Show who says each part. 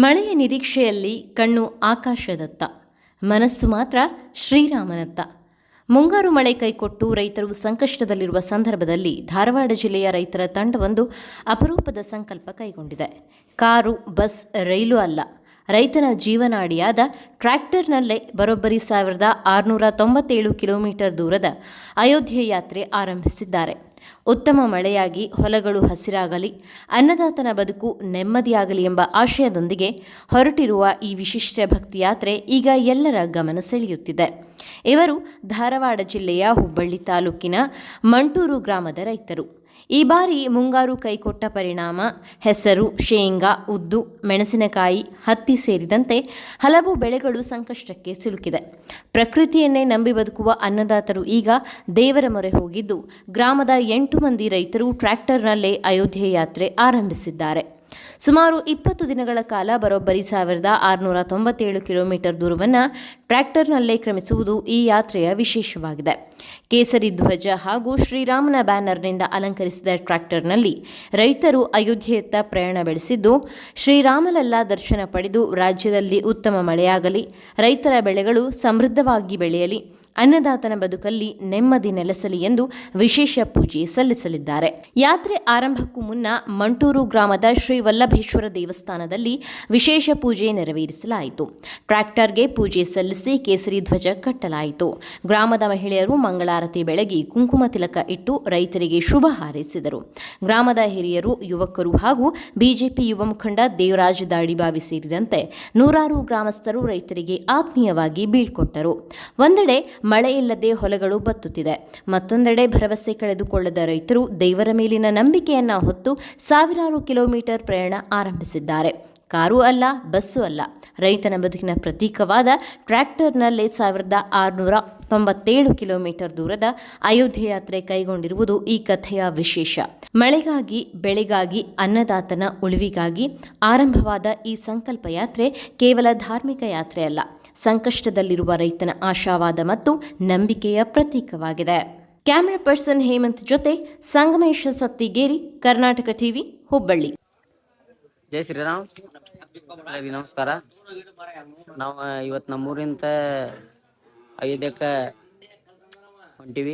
Speaker 1: ಮಳೆಯ ನಿರೀಕ್ಷೆಯಲ್ಲಿ ಕಣ್ಣು ಆಕಾಶದತ್ತ, ಮನಸ್ಸು ಮಾತ್ರ ಶ್ರೀರಾಮನತ್ತ. ಮುಂಗಾರು ಮಳೆ ಕೈಕೊಟ್ಟು ರೈತರು ಸಂಕಷ್ಟದಲ್ಲಿರುವ ಸಂದರ್ಭದಲ್ಲಿ ಧಾರವಾಡ ಜಿಲ್ಲೆಯ ರೈತರ ತಂಡವೊಂದು ಅಪರೂಪದ ಸಂಕಲ್ಪ ಕೈಗೊಂಡಿದೆ. ಕಾರು, ಬಸ್, ರೈಲು ಅಲ್ಲ, ರೈತನ ಜೀವನಾಡಿಯಾದ ಟ್ರ್ಯಾಕ್ಟರ್ನಲ್ಲೇ ಬರೋಬ್ಬರಿ 1697 ಕಿಲೋಮೀಟರ್ ದೂರದ ಅಯೋಧ್ಯೆ ಯಾತ್ರೆ ಆರಂಭಿಸಿದ್ದಾರೆ. ಉತ್ತಮ ಮಳೆಯಾಗಿ ಹೊಲಗಳು ಹಸಿರಾಗಲಿ, ಅನ್ನದಾತನ ಬದುಕು ನೆಮ್ಮದಿಯಾಗಲಿ ಎಂಬ ಆಶಯದೊಂದಿಗೆ ಹೊರಟಿರುವ ಈ ವಿಶಿಷ್ಟ ಭಕ್ತಿಯಾತ್ರೆ ಈಗ ಎಲ್ಲರ ಗಮನ ಸೆಳೆಯುತ್ತಿದೆ. ಇವರು ಧಾರವಾಡ ಜಿಲ್ಲೆಯ ಹುಬ್ಬಳ್ಳಿ ತಾಲೂಕಿನ ಮಂಟೂರು ಗ್ರಾಮದ ರೈತರು. ಈ ಬಾರಿ ಮುಂಗಾರು ಕೈಕೊಟ್ಟ ಪರಿಣಾಮ ಹೆಸರು, ಶೇಂಗಾ, ಉದ್ದು, ಮೆಣಸಿನಕಾಯಿ, ಹತ್ತಿ ಸೇರಿದಂತೆ ಹಲವು ಬೆಳೆಗಳು ಸಂಕಷ್ಟಕ್ಕೆ ಸಿಲುಕಿದೆ. ಪ್ರಕೃತಿಯನ್ನೇ ನಂಬಿ ಬದುಕುವ ಅನ್ನದಾತರು ಈಗ ದೇವರ ಮೊರೆ ಹೋಗಿದ್ದು, ಗ್ರಾಮದ 8 ಮಂದಿ ರೈತರು ಟ್ರ್ಯಾಕ್ಟರ್ನಲ್ಲೇ ಅಯೋಧ್ಯೆ ಯಾತ್ರೆ ಆರಂಭಿಸಿದ್ದಾರೆ. ಸುಮಾರು 20 ದಿನಗಳ ಕಾಲ ಬರೋಬ್ಬರಿ 1697 ಕಿಲೋಮೀಟರ್ ದೂರವನ್ನು ಟ್ರ್ಯಾಕ್ಟರ್ನಲ್ಲೇ ಕ್ರಮಿಸುವುದು ಈ ಯಾತ್ರೆಯ ವಿಶೇಷವಾಗಿದೆ. ಕೇಸರಿ ಧ್ವಜ ಹಾಗೂ ಶ್ರೀರಾಮನ ಬ್ಯಾನರ್ನಿಂದ ಅಲಂಕರಿಸಿದ ಟ್ರ್ಯಾಕ್ಟರ್ನಲ್ಲಿ ರೈತರು ಅಯೋಧ್ಯೆಯತ್ತ ಪ್ರಯಾಣ ಬೆಳೆಸಿದ್ದು, ಶ್ರೀರಾಮಲಲ್ಲ ದರ್ಶನ ಪಡೆದು ರಾಜ್ಯದಲ್ಲಿ ಉತ್ತಮ ಮಳೆಯಾಗಲಿ, ರೈತರ ಬೆಳೆಗಳು ಸಮೃದ್ಧವಾಗಿ ಬೆಳೆಯಲಿ, ಅನ್ನದಾತನ ಬದುಕಲ್ಲಿ ನೆಮ್ಮದಿ ನೆಲೆಸಲಿ ಎಂದು ವಿಶೇಷ ಪೂಜೆ ಸಲ್ಲಿಸಲಿದ್ದಾರೆ. ಯಾತ್ರೆ ಆರಂಭಕ್ಕೂ ಮುನ್ನ ಮಂಟೂರು ಗ್ರಾಮದ ಶ್ರೀ ವಲ್ಲಭೇಶ್ವರ ದೇವಸ್ಥಾನದಲ್ಲಿ ವಿಶೇಷ ಪೂಜೆ ನೆರವೇರಿಸಲಾಯಿತು. ಟ್ರ್ಯಾಕ್ಟರ್ಗೆ ಪೂಜೆ ಸಲ್ಲಿಸಿ ಕೇಸರಿ ಧ್ವಜ ಕಟ್ಟಲಾಯಿತು. ಗ್ರಾಮದ ಮಹಿಳೆಯರು ಮಂಗಳಾರತಿ ಬೆಳಗಿ ಕುಂಕುಮ ತಿಲಕ ಇಟ್ಟು ರೈತರಿಗೆ ಶುಭ ಹಾರೈಸಿದರು. ಗ್ರಾಮದ ಹಿರಿಯರು, ಯುವಕರು ಹಾಗೂ ಬಿಜೆಪಿ ಯುವ ಮುಖಂಡ ದೇವರಾಜ್ ದಾಡಿಬಾವಿ ಸೇರಿದಂತೆ ನೂರಾರು ಗ್ರಾಮಸ್ಥರು ರೈತರಿಗೆ ಆತ್ಮೀಯವಾಗಿ ಬೀಳ್ಕೊಟ್ಟರು. ಒಂದೆಡೆ ಮಳೆ ಇಲ್ಲದೆ ಹೊಲಗಳು ಬತ್ತುತ್ತಿದೆ, ಮತ್ತೊಂದೆಡೆ ಭರವಸೆ ಕಳೆದುಕೊಳ್ಳದ ರೈತರು ದೇವರ ಮೇಲಿನ ನಂಬಿಕೆಯನ್ನ ಹೊತ್ತು ಸಾವಿರಾರು ಕಿಲೋಮೀಟರ್ ಪ್ರಯಾಣ ಆರಂಭಿಸಿದ್ದಾರೆ. ಕಾರು ಅಲ್ಲ, ಬಸ್ಸು ಅಲ್ಲ, ರೈತನ ಬದುಕಿನ ಪ್ರತೀಕವಾದ ಟ್ರ್ಯಾಕ್ಟರ್ನಲ್ಲೇ 1697 ಕಿಲೋಮೀಟರ್ ದೂರದ ಅಯೋಧ್ಯೆ ಯಾತ್ರೆ ಕೈಗೊಂಡಿರುವುದು ಈ ಕಥೆಯ ವಿಶೇಷ. ಮಳೆಗಾಗಿ, ಬೆಳೆಗಾಗಿ, ಅನ್ನದಾತನ ಉಳಿವಿಗಾಗಿ ಆರಂಭವಾದ ಈ ಸಂಕಲ್ಪ ಯಾತ್ರೆ ಕೇವಲ ಧಾರ್ಮಿಕ ಯಾತ್ರೆ ಅಲ್ಲ, ಸಂಕಷ್ಟದಲ್ಲಿರುವ ರೈತನ ಆಶಾವಾದ ಮತ್ತು ನಂಬಿಕೆಯ ಪ್ರತೀಕವಾಗಿದೆ. ಕ್ಯಾಮೆರಾ ಪರ್ಸನ್ ಹೇಮಂತ್ ಜೊತೆ ಸಂಗಮೇಶ ಸತ್ತಿಗೇರಿ, ಕರ್ನಾಟಕ ಟಿವಿ, ಹುಬ್ಬಳ್ಳಿ.
Speaker 2: ಜೈ ಶ್ರೀರಾಮ್. ನಮಸ್ಕಾರ. ನಾವು ಇವತ್ತು ನಮ್ಮೂರಿಂದ ಅಯೋಧ್ಯಕ್ಕೆ ಹೊಂಟಿವಿ.